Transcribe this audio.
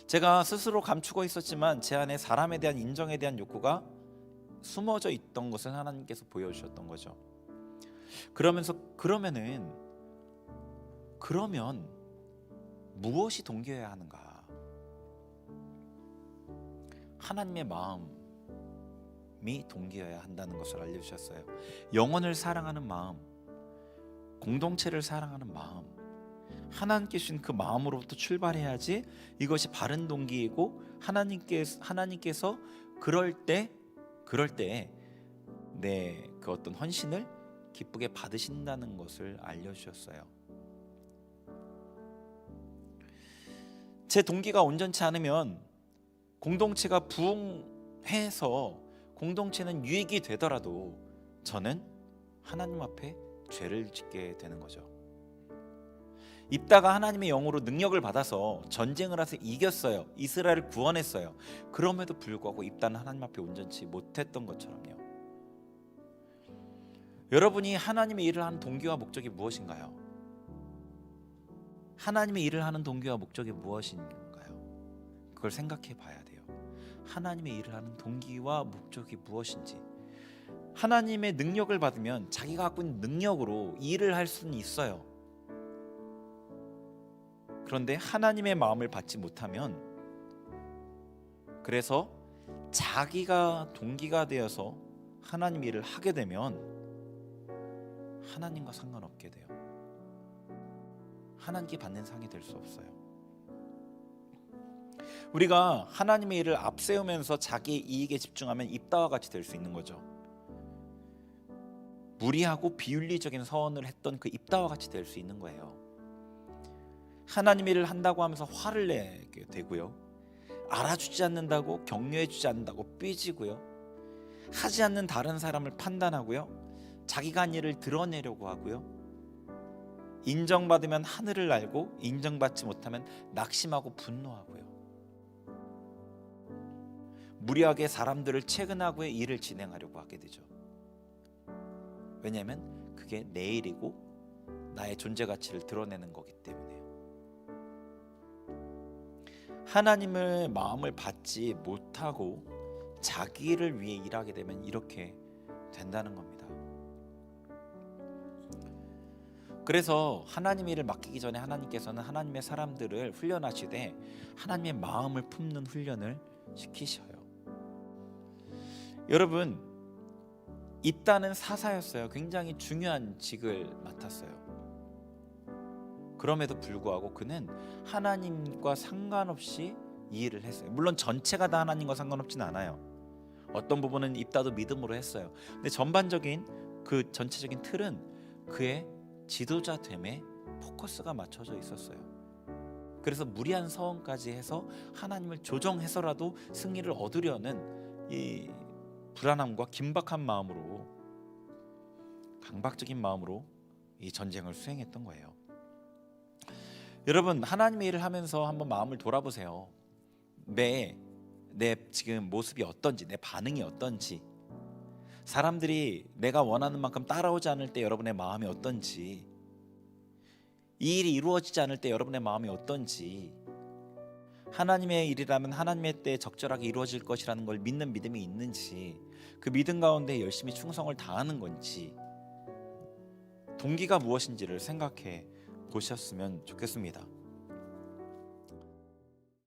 제가 스스로 감추고 있었지만 제 안에 사람에 대한 인정에 대한 욕구가 숨어져 있던 것을 하나님께서 보여주셨던 거죠. 그러면 무엇이 동기여야 하는가? 하나님의 마음이 동기여야 한다는 것을 알려주셨어요. 영혼을 사랑하는 마음, 공동체를 사랑하는 마음, 하나님께 주신 그 마음으로부터 출발해야지 이것이 바른 동기이고 하나님께서 그럴 때 내 그 어떤 헌신을 기쁘게 받으신다는 것을 알려주셨어요. 제 동기가 온전치 않으면 공동체가 부흥해서 공동체는 유익이 되더라도 저는 하나님 앞에 죄를 짓게 되는 거죠. 입다가 하나님의 영으로 능력을 받아서 전쟁을 해서 이겼어요. 이스라엘을 구원했어요. 그럼에도 불구하고 입다는 하나님 앞에 온전치 못했던 것처럼요. 여러분이 하나님의 일을 하는 동기와 목적이 무엇인가요? 하나님의 일을 하는 동기와 목적이 무엇인가요? 그걸 생각해 봐야 돼요. 하나님의 일을 하는 동기와 목적이 무엇인지. 하나님의 능력을 받으면 자기가 갖고 있는 능력으로 일을 할 수는 있어요. 그런데 하나님의 마음을 받지 못하면, 그래서 자기가 동기가 되어서 하나님 일을 하게 되면 하나님과 상관없게 돼요. 하나님께 받는 상이 될 수 없어요. 우리가 하나님의 일을 앞세우면서 자기 이익에 집중하면 입다와 같이 될 수 있는 거죠. 무리하고 비윤리적인 서원을 했던 그 입다와 같이 될 수 있는 거예요. 하나님의 일을 한다고 하면서 화를 내게 되고요, 알아주지 않는다고, 격려해주지 않는다고 삐지고요, 하지 않는 다른 사람을 판단하고요, 자기가 한 일을 드러내려고 하고요, 인정받으면 하늘을 날고 인정받지 못하면 낙심하고 분노하고요, 무리하게 사람들을 채근하고의 일을 진행하려고 하게 되죠. 왜냐하면 그게 내 일이고 나의 존재 가치를 드러내는 거기 때문에요. 하나님의 마음을 받지 못하고 자기 일을 위해 일하게 되면 이렇게 된다는 겁니다. 그래서 하나님의 일을 맡기기 전에 하나님께서는 하나님의 사람들을 훈련하시되 하나님의 마음을 품는 훈련을 시키셔요. 여러분, 입다는 사사였어요. 굉장히 중요한 직을 맡았어요. 그럼에도 불구하고 그는 하나님과 상관없이 이 일을 했어요. 물론 전체가 다 하나님과 상관없진 않아요. 어떤 부분은 입다도 믿음으로 했어요. 근데 전반적인 그 전체적인 틀은 그의 지도자됨에 포커스가 맞춰져 있었어요. 그래서 무리한 서원까지 해서 하나님을 조정해서라도 승리를 얻으려는 이 불안함과 긴박한 마음으로, 강박적인 마음으로 이 전쟁을 수행했던 거예요. 여러분, 하나님의 일을 하면서 한번 마음을 돌아보세요. 내 지금 모습이 어떤지, 내 반응이 어떤지, 사람들이 내가 원하는 만큼 따라오지 않을 때 여러분의 마음이 어떤지, 이 일이 이루어지지 않을 때 여러분의 마음이 어떤지, 하나님의 일이라면 하나님의 때에 적절하게 이루어질 것이라는 걸 믿는 믿음이 있는지, 그 믿음 가운데 열심히 충성을 다하는 건지, 동기가 무엇인지를 생각해 보셨으면 좋겠습니다.